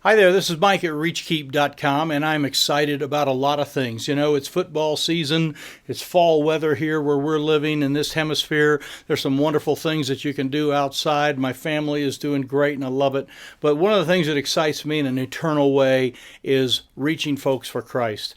Hi there, this is Mike at ReachKeep.com, and I'm excited about a lot of things. You know, it's football season, it's fall weather here where we're living in this hemisphere. There's some wonderful things that you can do outside. My family is doing great, and I love it. But one of the things that excites me in an eternal way is reaching folks for Christ.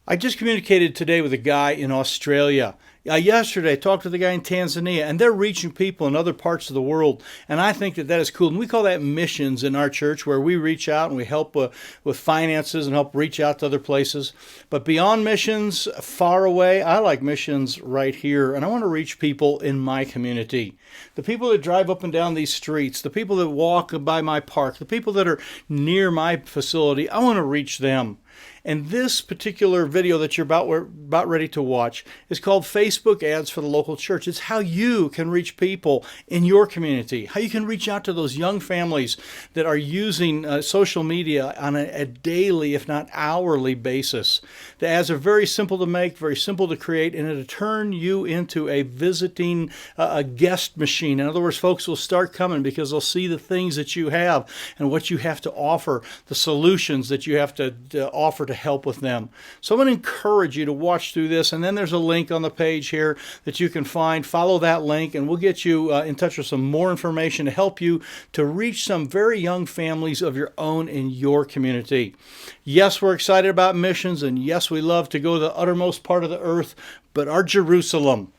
I just communicated today with a guy in Australia. Yesterday, I talked with a guy in Tanzania, and they're reaching people in other parts of the world, and I think that that is cool. And we call that missions in our church, where we reach out and we help with finances and help reach out to other places. But beyond missions, far away, I like missions right here, and I want to reach people in my community. The people that drive up and down these streets, the people that walk by my park, the people that are near my facility, I want to reach them. And this particular video that you're about ready to watch is called Facebook Ads for the Local Church. It's how you can reach people in your community, how you can reach out to those young families that are using social media on a daily, if not hourly basis. The ads are very simple to make, very simple to create, and it'll turn you into a visiting a guest machine. In other words, folks will start coming because they'll see the things that you have and what you have to offer, the solutions that you have to offer to help with them. So I'm going to encourage you to watch through this, and then there's a link on the page here that you can find. Follow that link and we'll get you in touch with some more information to help you to reach some very young families of your own in your community. Yes, we're excited about missions, and yes, we love to go to the uttermost part of the earth, but our Jerusalem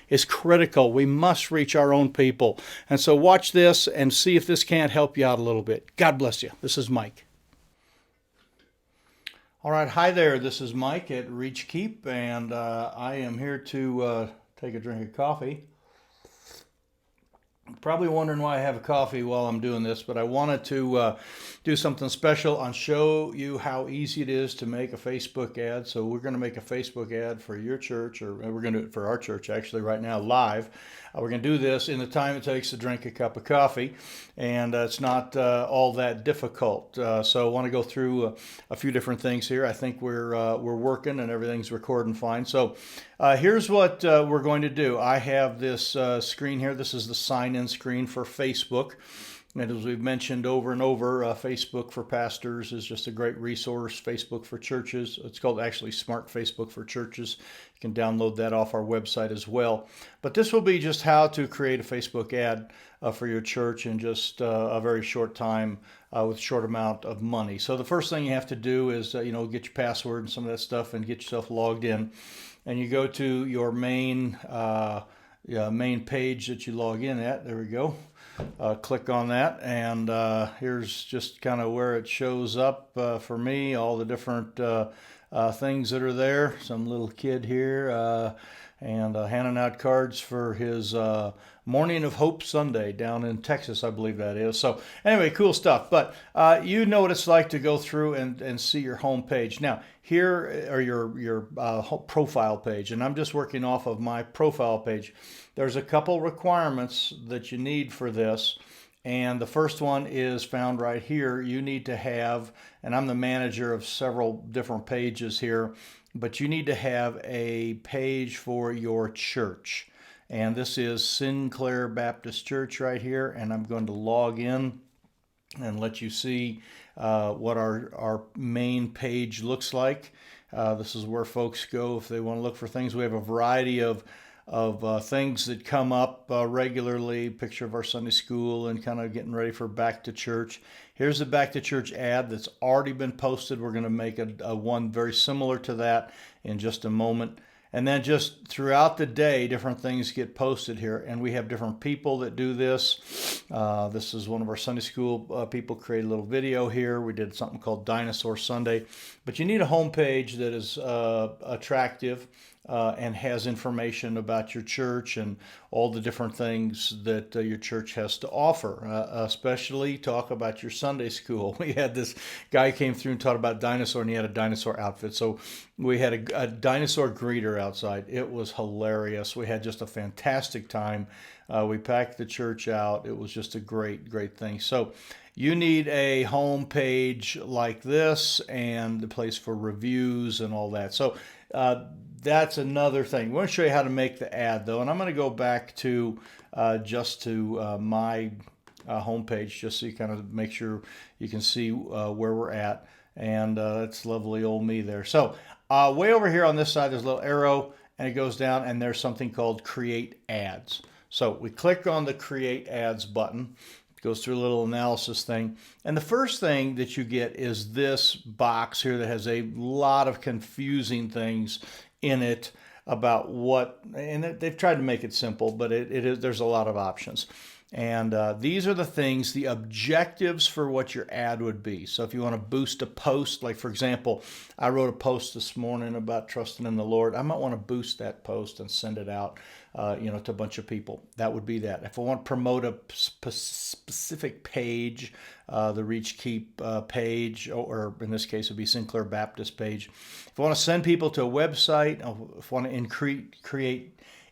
is critical. We must reach our own people. And so watch this and see if this can't help you out a little bit. God bless you. This is Mike. All right, hi there. This is Mike at Reach Keep, and I am here to take a drink of coffee. Probably wondering why I have a coffee while I'm doing this, but I wanted to do something special and show you how easy it is to make a Facebook ad. So we're going to make a Facebook ad for your church, or we're going to do it for our church actually right now live. We're going to do this in the time it takes to drink a cup of coffee, and it's not all that difficult. So I want to go through a few different things here. I think we're working and everything's recording fine. So here's what we're going to do. I have this screen here. This is the sign-in screen for Facebook. And as we've mentioned over and over, Facebook for Pastors is just a great resource. Facebook for Churches. It's called actually Smart Facebook for Churches. You can download that off our website as well. But this will be just how to create a Facebook ad for your church in just a very short time with a short amount of money. So the first thing you have to do is get your password and some of that stuff and get yourself logged in. And you go to your main page that you log in at. There we go. Click on that, and here's just kind of where it shows up for me, all the different things that are there. Some little kid here and handing out cards for his Morning of Hope Sunday down in Texas, I believe that is. So anyway, cool stuff. But you know what it's like to go through and see your home page. Now, here are your profile page, and I'm just working off of my profile page. There's a couple requirements that you need for this, and the first one is found right here. You need to have, and I'm the manager of several different pages here, but you need to have a page for your church. And this is Sinclair Baptist Church right here, and I'm going to log in and let you see what our main page looks like. This is where folks go if they want to look for things. We have a variety of things that come up regularly, picture of our Sunday school and kind of getting ready for Back to Church. Here's the Back to Church ad that's already been posted. We're going to make a one very similar to that in just a moment. And then just throughout the day, different things get posted here. And we have different people that do this. This is one of our Sunday school people created a little video here. We did something called Dinosaur Sunday. But you need a home page that is attractive and has information about your church and all the different things that your church has to offer, especially talk about your Sunday school. We had this guy came through and taught about dinosaur, and he had a dinosaur outfit. So we had a dinosaur greeter outside. It was hilarious. We had just a fantastic time. We packed the church out. It was just a great, great thing. So you need a home page like this and a place for reviews and all that. So that's another thing. We're going to show you how to make the ad, though, and I'm going to go back to my homepage, just so you kind of make sure you can see where we're at. And that's lovely old me there. So way over here on this side, there's a little arrow, and it goes down, and there's something called Create Ads. So we click on the Create Ads button. It goes through a little analysis thing. And the first thing that you get is this box here that has a lot of confusing things in it about what, and they've tried to make it simple, but there's a lot of options. And these are the things, the objectives for what your ad would be. So if you want to boost a post, like for example, I wrote a post this morning about trusting in the Lord. I might want to boost that post and send it out, to a bunch of people. That would be that. If I want to promote a specific page, the Reach Keep page, or in this case, it would be Sinclair Baptist page. If I want to send people to a website, if I want to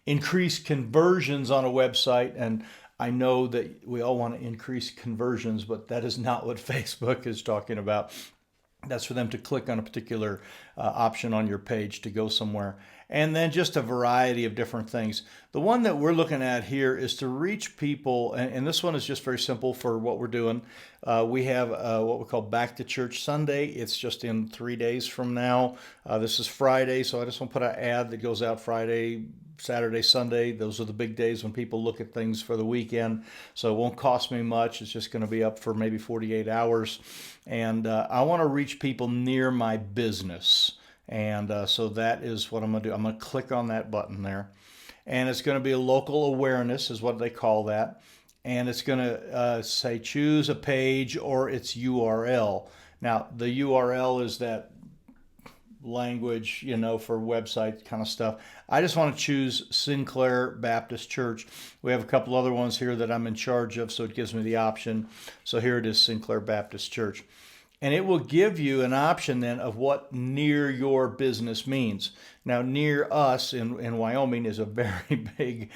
increase conversions on a website, and I know that we all want to increase conversions, but that is not what Facebook is talking about. That's for them to click on a particular option on your page to go somewhere. And then just a variety of different things. The one that we're looking at here is to reach people, and this one is just very simple for what we're doing. We have what we call Back to Church Sunday. It's just in 3 days from now. This is Friday, so I just want to put an ad that goes out Friday, Saturday, Sunday. Those are the big days when people look at things for the weekend. So it won't cost me much. It's just going to be up for maybe 48 hours. And I want to reach people near my business. And so that is what I'm going to do. I'm going to click on that button there. And it's going to be a local awareness is what they call that. And it's going to say choose a page or its URL. Now, the URL is that language, for website kind of stuff. I just want to choose Sinclair Baptist Church. We have a couple other ones here that I'm in charge of, so it gives me the option. So here it is, Sinclair Baptist Church. And it will give you an option then of what near your business means. Now, near us in Wyoming is a very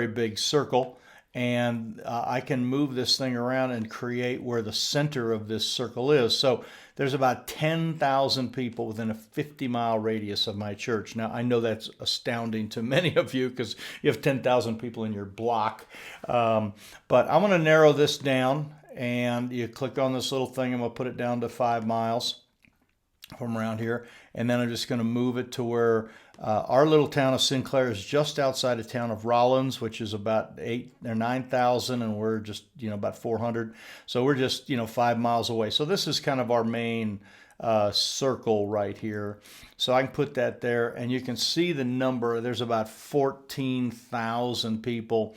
big circle. And I can move this thing around and create where the center of this circle is. So there's about 10,000 people within a 50-mile radius of my church. Now, I know that's astounding to many of you because you have 10,000 people in your block. But I'm going to narrow this down, and you click on this little thing. I'm going to put it down to 5 miles from around here. And then I'm just going to move it to where our little town of Sinclair is just outside the town of Rollins, which is about 8,000 or 9,000, and we're just about 400. So we're just 5 miles away. So this is kind of our main circle right here. So I can put that there, and you can see the number. There's about 14,000 people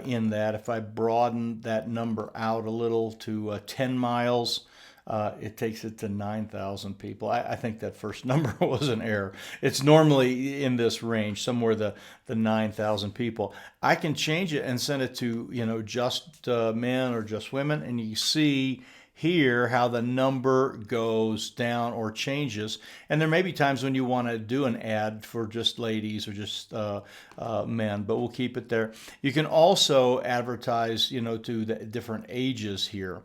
in that. If I broaden that number out a little to 10 miles. It takes it to 9,000 people. I think that first number was an error. It's normally in this range, somewhere the 9,000 people. I can change it and send it to just men or just women, and you see here how the number goes down or changes. And there may be times when you want to do an ad for just ladies or just men, but we'll keep it there. You can also advertise to the different ages here.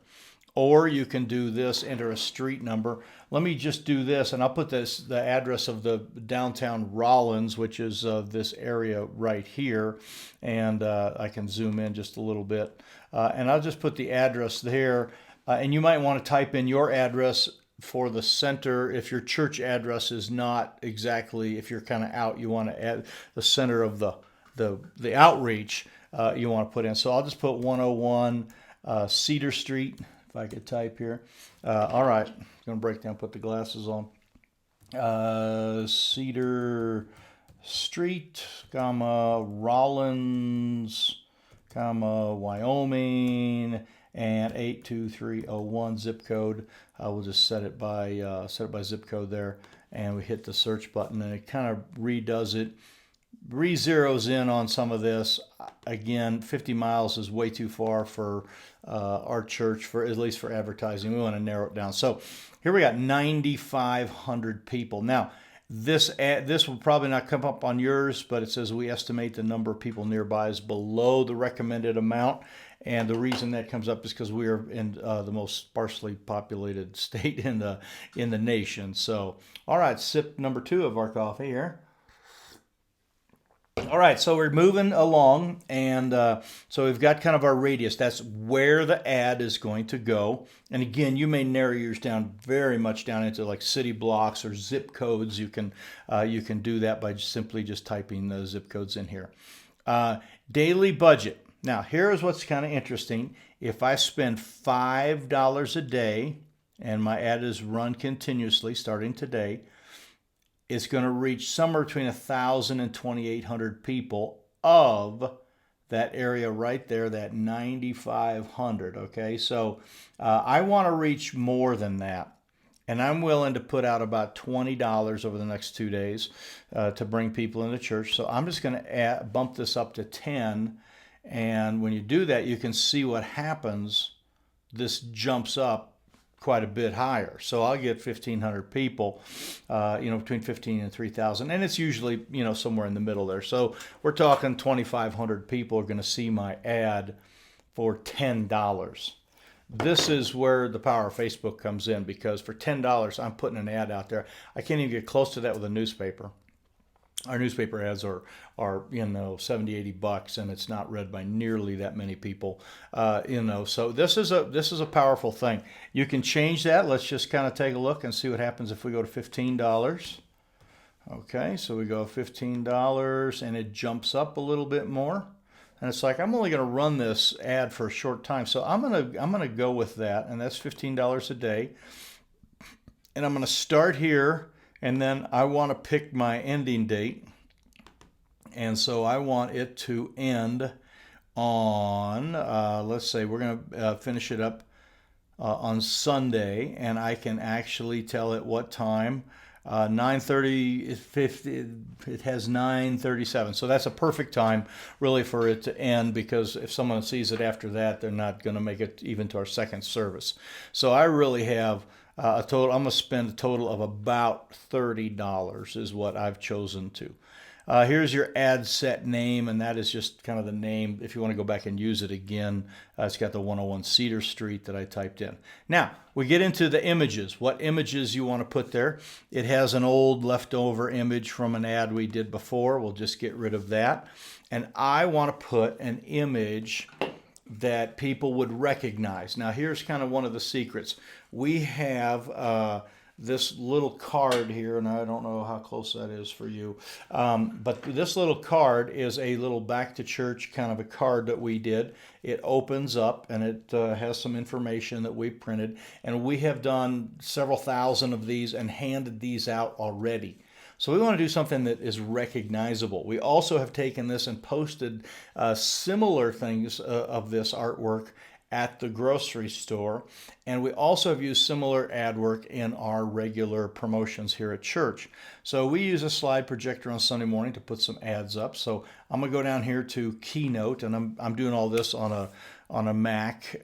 Or you can do this, enter a street number. Let me just do this, and I'll put the address of the downtown Rollins, which is this area right here. And I can zoom in just a little bit. And I'll just put the address there. And you might want to type in your address for the center. If your church address is not exactly, if you're kind of out, you want to add the center of the outreach you want to put in. So I'll just put 101 Cedar Street. If I could type here. All right, I'm going to break down, put the glasses on. Cedar Street, Rollins, Wyoming, and 82301 zip code. We'll just set it by zip code there, and we hit the search button, and it kind of redoes it. Re-zeroes in on some of this. Again, 50 miles is way too far for our church, for at least for advertising. We want to narrow it down. So here we got 9,500 people. Now, this will probably not come up on yours, but it says we estimate the number of people nearby is below the recommended amount. And the reason that comes up is because we are in the most sparsely populated state in the nation. So, all right, sip number 2 of our coffee here. All right, so we're moving along, and so we've got kind of our radius. That's where the ad is going to go. And again, you may narrow yours down very much down into like city blocks or zip codes. You can do that by simply just typing the zip codes in here. Daily budget. Now, here's what's kind of interesting. If I spend $5 a day, and my ad is run continuously starting today, it's going to reach somewhere between 1,000 and 2,800 people of that area right there, that 9,500. Okay, so I want to reach more than that. And I'm willing to put out about $20 over the next 2 days to bring people into church. So I'm just going to bump this up to 10. And when you do that, you can see what happens. This jumps up quite a bit higher. So I'll get 1,500 people, between 15 and 3,000. And it's usually, somewhere in the middle there. So we're talking 2,500 people are going to see my ad for $10. This is where the power of Facebook comes in, because for $10, I'm putting an ad out there. I can't even get close to that with a newspaper. Our newspaper ads are $70-$80, and it's not read by nearly that many people. So this is a powerful thing. You can change that. Let's just kind of take a look and see what happens if we go to $15. Okay, so we go $15, and it jumps up a little bit more. And it's like, I'm only going to run this ad for a short time, so I'm gonna go with that, and that's $15 a day. And I'm going to start here. And then I want to pick my ending date. And so I want it to end on, let's say we're going to finish it up on Sunday. And I can actually tell it what time. 9:30, it has 9:37. So that's a perfect time really for it to end, because if someone sees it after that, they're not going to make it even to our second service. So I really have I'm going to spend a total of about $30 is what I've chosen to. Here's your ad set name, and that is just kind of the name. If you want to go back and use it again, it's got the 101 Cedar Street that I typed in. Now, we get into the images. What images you want to put there. It has an old leftover image from an ad we did before. We'll just get rid of that. And I want to put an image that people would recognize. Now, here's kind of one of the secrets. We have this little card here, and I don't know how close that is for you, but this little card is a little back to church kind of a card that we did. It opens up, and it has some information that we printed, and we have done several thousand of these and handed these out already. So we want to do something that is recognizable. We also have taken this and posted similar things of this artwork at the grocery store. And we also have used similar ad work in our regular promotions here at church. So we use a slide projector on Sunday morning to put some ads up. So I'm going to go down here to Keynote, and I'm doing all this on a Mac.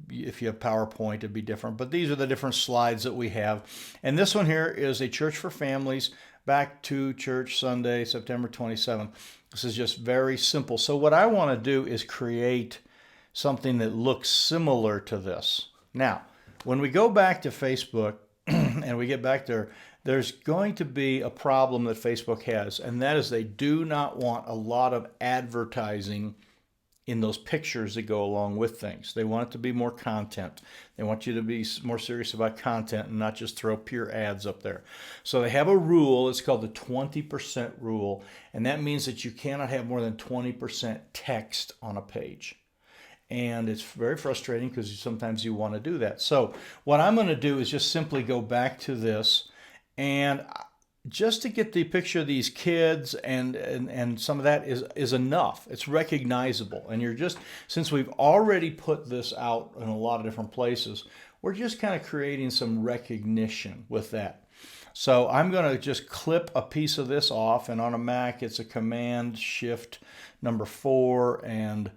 If you have PowerPoint, it'd be different. But these are the different slides that we have. And this one here is a Church for Families, Back to Church Sunday, September 27th. This is just very simple. So what I want to do is create something that looks similar to this. Now, when we go back to Facebook and we get back there, there's going to be a problem that Facebook has, and that is they do not want a lot of advertising in those pictures that go along with things. They want it to be more content. They want you to be more serious about content and not just throw pure ads up there. So they have a rule. It's called the 20% rule, and that means that you cannot have more than 20% text on a page. And it's very frustrating because sometimes you want to do that. So what I'm going to do is just simply go back to this, and just to get the picture of these kids and some of that is enough. It's recognizable. And since we've already put this out in a lot of different places, we're just kind of creating some recognition with that. So I'm going to just clip a piece of this off, and on a Mac it's a Command Shift number 4, and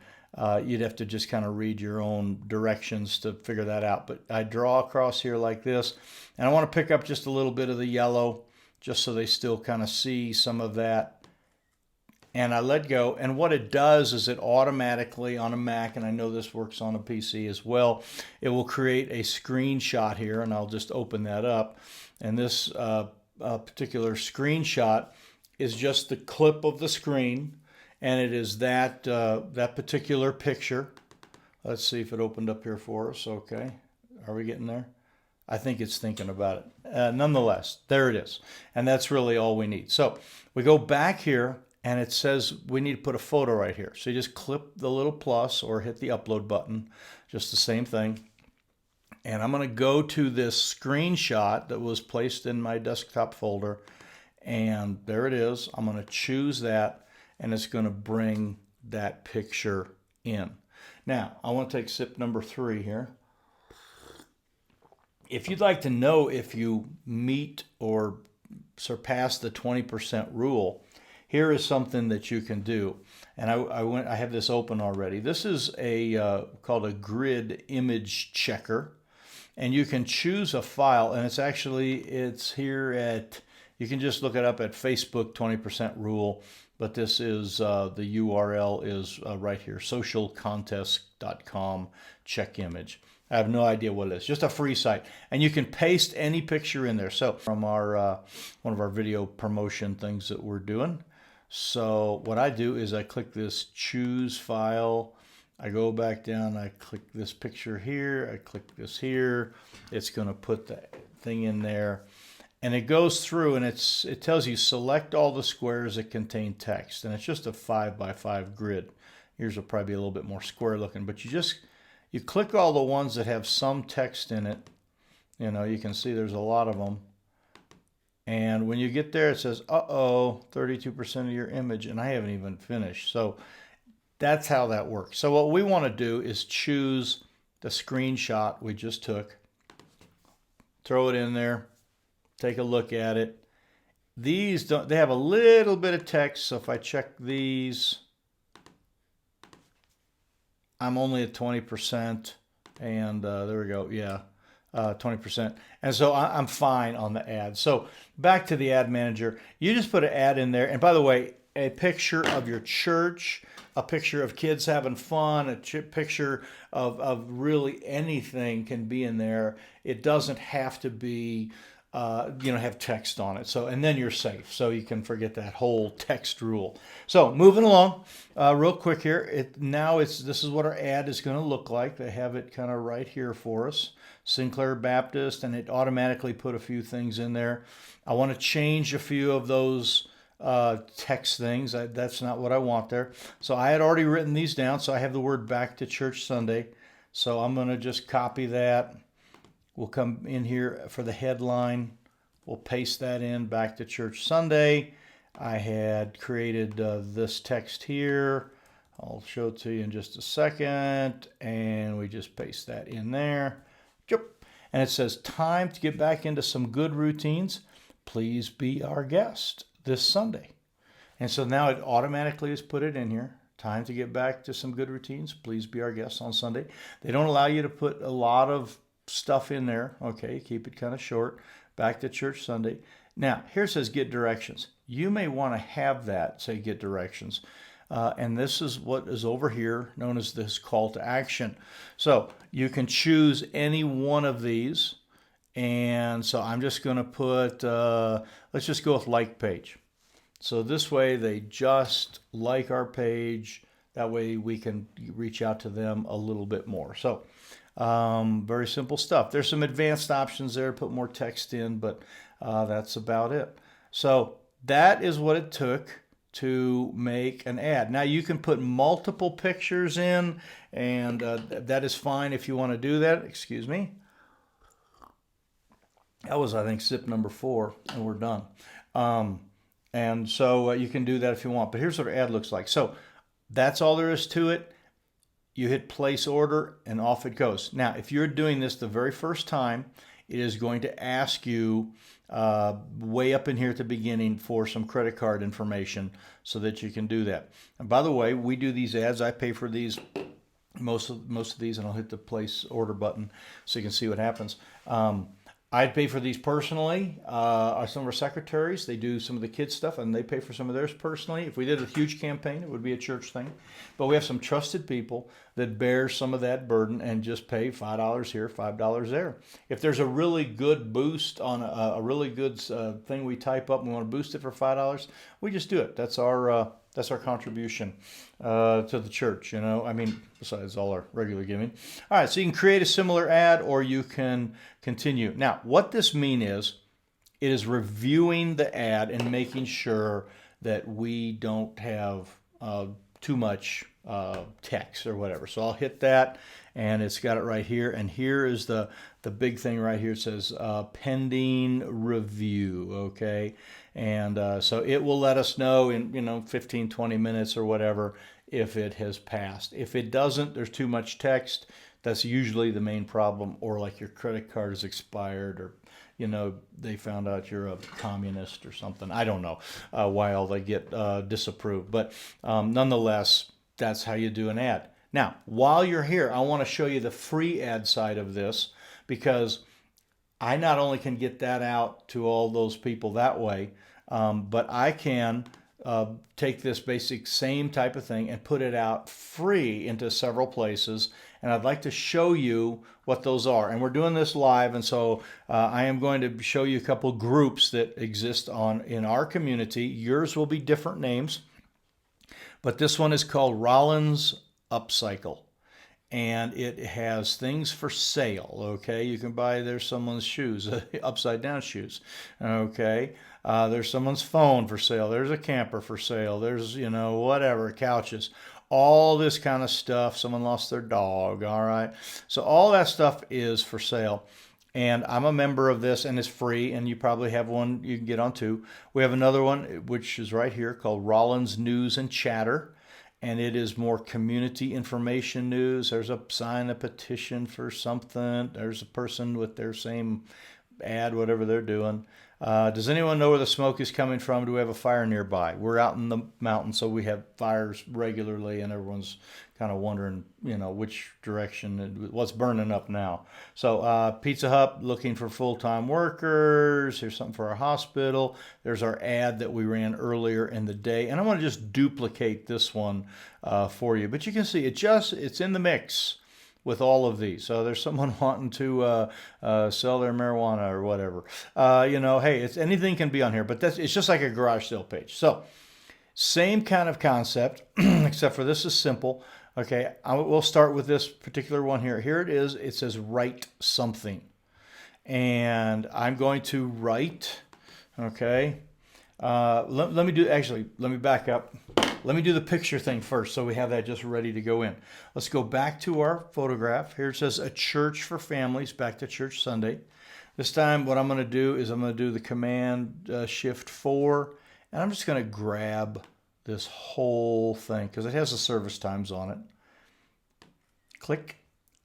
you'd have to just kind of read your own directions to figure that out. But I draw across here like this, and I want to pick up just a little bit of the yellow, just so they still kind of see some of that. And I let go, and what it does is it automatically on a Mac, and I know this works on a PC as well, it will create a screenshot here, and I'll just open that up. And this particular screenshot is just the clip of the screen, and it is that that particular picture. Let's see if it opened up here for us. Okay, are we getting there? I think it's thinking about it. Nonetheless, there it is. And that's really all we need. So we go back here and it says we need to put a photo right here. So you just clip the little plus or hit the upload button, just the same thing. And I'm going to go to this screenshot that was placed in my desktop folder. And there it is. I'm going to choose that and it's going to bring that picture in. Now, I want to take sip number 3 here. If you'd like to know if you meet or surpass the 20% rule, here is something that you can do. And I have this open already. This is a called a grid image checker. And you can choose a file, and it's here at, you can just look it up at Facebook 20% rule, but this is, the URL is right here, socialcontest.com, check image. I have no idea what it is. Just a free site. And you can paste any picture in there. So from our one of our video promotion things that we're doing. So what I do is I click this choose file. I go back down. I click this picture here. I click this here. It's going to put the thing in there. And it goes through and it tells you select all the squares that contain text. And it's just a 5x5 grid. Yours will probably be a little bit more square looking, but you click all the ones that have some text in it. You know, you can see there's a lot of them. And when you get there, it says, uh-oh, 32% of your image, and I haven't even finished. So that's how that works. So what we want to do is choose the screenshot we just took, throw it in there, take a look at it. These they have a little bit of text, so if I check these, I'm only at 20%, and there we go, yeah, 20%. And so I'm fine on the ad. So back to the ad manager, you just put an ad in there. And by the way, a picture of your church, a picture of kids having fun, a picture of really anything can be in there. It doesn't have to be, have text on it. So, and then you're safe. So you can forget that whole text rule. So moving along, real quick here. This is what our ad is going to look like. They have it kind of right here for us. Sinclair Baptist, and it automatically put a few things in there. I want to change a few of those text things. That's not what I want there. So I had already written these down. So I have the word Back to Church Sunday. So I'm going to just copy that. We'll come in here for the headline. We'll paste that in, Back to Church Sunday. I had created this text here. I'll show it to you in just a second. And we just paste that in there. And it says, time to get back into some good routines. Please be our guest this Sunday. And so now it automatically has put it in here. Time to get back to some good routines. Please be our guest on Sunday. They don't allow you to put a lot of stuff in there. Okay, keep it kind of short. Back to Church Sunday. Now, here it says get directions. You may want to have that say get directions. And this is what is over here known as this call to action. So you can choose any one of these. And so I'm just going to put, let's just go with like page. So this way they just like our page. That way we can reach out to them a little bit more. So very simple stuff. There's some advanced options there, put more text in, but that's about it. So that is what it took to make an ad. Now you can put multiple pictures in, and that is fine if you want to do that. Excuse me. That was, I think, sip number 4, and we're done. And so you can do that if you want. But here's what our ad looks like. So that's all there is to it. You hit place order, and off it goes. Now, if you're doing this the very first time, it is going to ask you way up in here at the beginning for some credit card information so that you can do that. And by the way, we do these ads. I pay for these, most of these, and I'll hit the place order button so you can see what happens. I'd pay for these personally. Some of our secretaries, they do some of the kids stuff and they pay for some of theirs personally. If we did a huge campaign, it would be a church thing. But we have some trusted people that bear some of that burden and just pay $5 here, $5 there. If there's a really good boost on a really good thing we type up and we want to boost it for $5, we just do it. That's our contribution to the church, you know. I mean, besides all our regular giving. All right, so you can create a similar ad or you can continue. Now, what this means is it is reviewing the ad and making sure that we don't have too much text or whatever. So I'll hit that and it's got it right here. And here is the big thing right here. It says pending review, okay? And so it will let us know in 15, 20 minutes or whatever if it has passed. If it doesn't, there's too much text. That's usually the main problem, or like your credit card is expired, or they found out you're a communist or something. I don't know why all they get disapproved, but nonetheless, that's how you do an ad. Now, while you're here, I want to show you the free ad side of this, because I not only can get that out to all those people that way, but I can take this basic same type of thing and put it out free into several places. And I'd like to show you what those are. And we're doing this live, and so I am going to show you a couple groups that exist in our community. Yours will be different names, but this one is called Rollins Upcycle. And it has things for sale, okay? You can buy, there's someone's shoes, upside down shoes, okay? There's someone's phone for sale. There's a camper for sale. There's, whatever, couches, all this kind of stuff. Someone lost their dog, all right? So all that stuff is for sale. And I'm a member of this, and it's free, and you probably have one you can get on too. We have another one, which is right here, called Rollins News and Chatter. And it is more community information news. There's a sign, a petition for something. There's a person with their same ad, whatever they're doing. Does anyone know where the smoke is coming from? Do we have a fire nearby? We're out in the mountains, so we have fires regularly, and everyone's kind of wondering, which direction and what's burning up now. So Pizza Hut looking for full-time workers. Here's something for our hospital. There's our ad that we ran earlier in the day, and I want to just duplicate this one for you. But you can see it's in the mix with all of these. So there's someone wanting to sell their marijuana or whatever. Hey, anything can be on here, but it's just like a garage sale page. So same kind of concept, except for this is simple. Okay, we'll start with this particular one here. Here it is. It says write something. And I'm going to write, okay. Let me back up. Let me do the picture thing first so we have that just ready to go in. Let's go back to our photograph. Here it says a church for families, back to church Sunday. This time what I'm going to do is I'm going to do the command shift 4, and I'm just going to grab this whole thing because it has the service times on it. Click,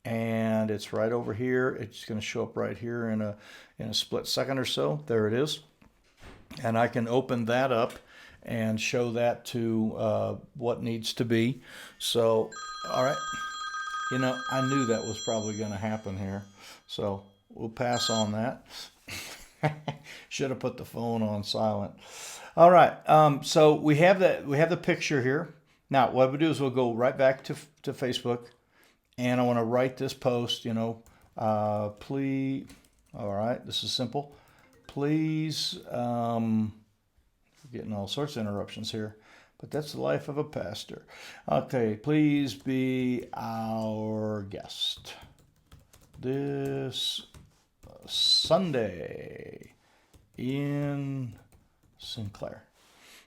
and it's right over here. It's going to show up right here in a split second or so. There it is. And I can open that up and show that to what needs to be. So, all right. I knew that was probably going to happen here. So we'll pass on that. Should have put the phone on silent. All right. So we have the picture here. Now what we do is we'll go right back to Facebook, and I want to write this post. Please. All right. This is simple. Please. Getting all sorts of interruptions here, but that's the life of a pastor. Okay, please be our guest this Sunday in Sinclair.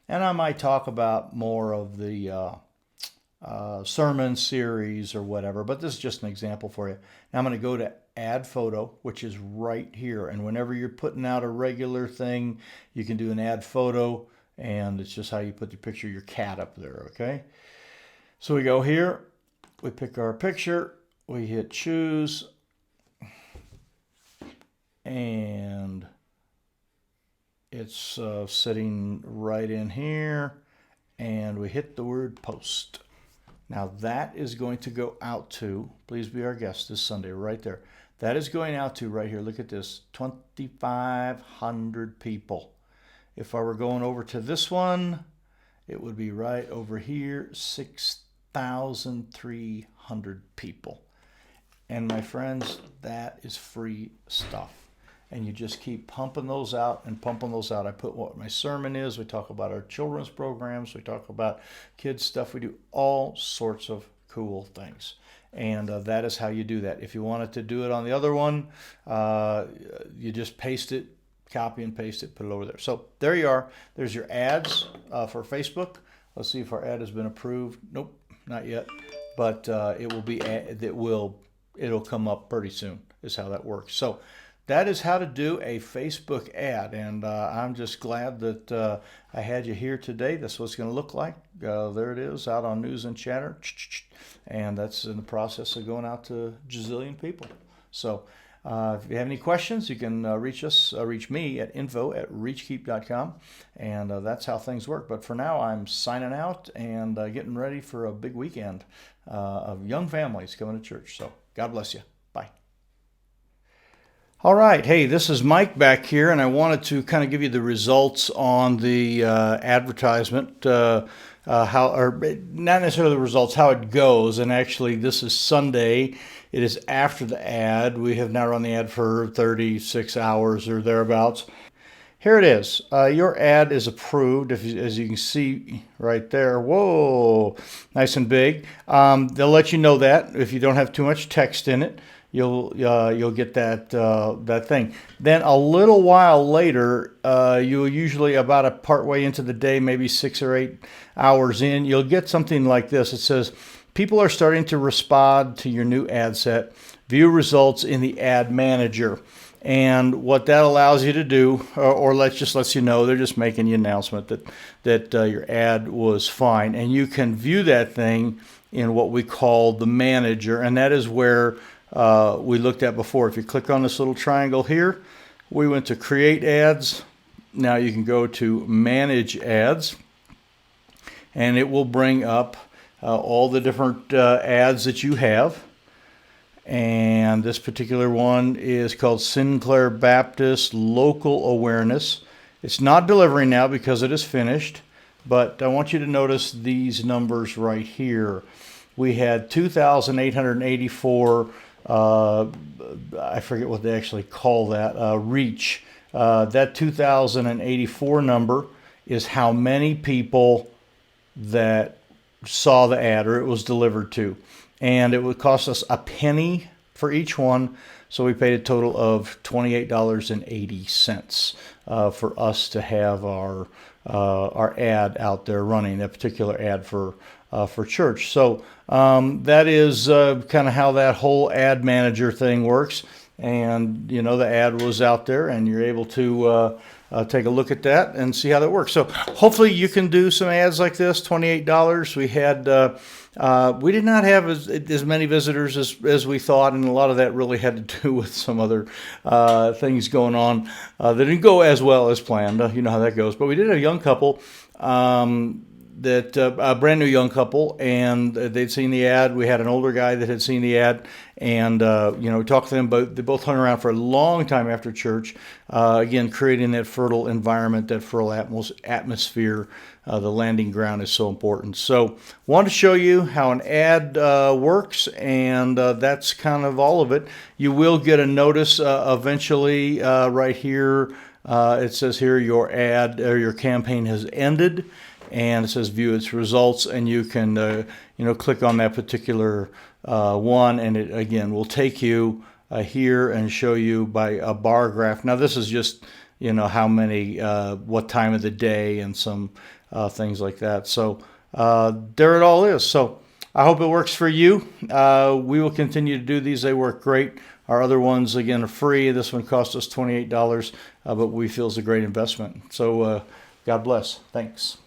And I might talk about more of the sermon series or whatever, but this is just an example for you. Now I'm going to go to add photo, which is right here. And whenever you're putting out a regular thing, you can do an add photo, and it's just how you put the picture of your cat up there, okay? So we go here, we pick our picture, we hit choose, and it's sitting right in here, and we hit the word post. Now that is going to go out to, please be our guest this Sunday, right there. That is going out to right here. Look at this, 2,500 people. If I were going over to this one, it would be right over here, 6,300 people. And my friends, that is free stuff. And you just keep pumping those out and pumping those out. I put what my sermon is. We talk about our children's programs. We talk about kids stuff. We do all sorts of cool things. And that is how you do that. If you wanted to do it on the other one, you just paste it, copy and paste it, put it over there. So there you are. There's your ads for Facebook. Let's see if our ad has been approved. Nope, not yet. But it will be. It'll come up pretty soon. Is how that works. So that is how to do a Facebook ad, and I'm just glad that I had you here today. That's what it's going to look like. There it is, out on News and Chatter, and that's in the process of going out to a gazillion people. So if you have any questions, you can reach me at info@reachkeep.com, and that's how things work. But for now, I'm signing out and getting ready for a big weekend of young families coming to church. So God bless you. Bye. All right. Hey, this is Mike back here, and I wanted to kind of give you the results on the advertisement, or not necessarily the results, how it goes. And actually, this is Sunday. It is after the ad. We have now run the ad for 36 hours or thereabouts. Here it is. Your ad is approved, as you can see right there. Whoa, nice and big. They'll let you know that if you don't have too much text in it. You'll get that thing. Then a little while later, you'll usually about a part way into the day, maybe 6 or 8 hours in, you'll get something like this. It says, people are starting to respond to your new ad set. View results in the ad manager. And what that allows you to do, or lets you know, they're just making the announcement that your ad was fine. And you can view that thing in what we call the manager, and that is where we looked at before. If you click on this little triangle here, we went to create ads. Now you can go to manage ads, and it will bring up all the different ads that you have. And this particular one is called Sinclair Baptist Local Awareness. It's not delivering now because it is finished, but I want you to notice these numbers right here. We had 2,884 I forget what they actually call that, reach. That 2,084 number is how many people that saw the ad or it was delivered to. And it would cost us a penny for each one, so we paid a total of $28.80 for us to have our ad out there running, that particular ad for church. So that is kind of how that whole ad manager thing works. And you know, the ad was out there, and you're able to take a look at that and see how that works. So hopefully you can do some ads like this. $28. We had we did not have as many visitors as we thought, and a lot of that really had to do with some other things going on that didn't go as well as planned. You know how that goes. But we did have a young couple. A brand new young couple, and they'd seen the ad. We had an older guy that had seen the ad, and we talked to them. But they both hung around for a long time after church. Again, creating that fertile environment, that fertile atmosphere. The landing ground is so important. So, wanted to show you how an ad works, and that's kind of all of it. You will get a notice eventually right here. It says here your ad or your campaign has ended. And it says view its results, and you can click on that particular one, and it again will take you here and show you by a bar graph. Now this is just how many, what time of the day, and some things like that. So there it all is. So I hope it works for you. We will continue to do these. They work great. Our other ones again are free. This one cost us $28, but we feel is a great investment. So God bless. Thanks.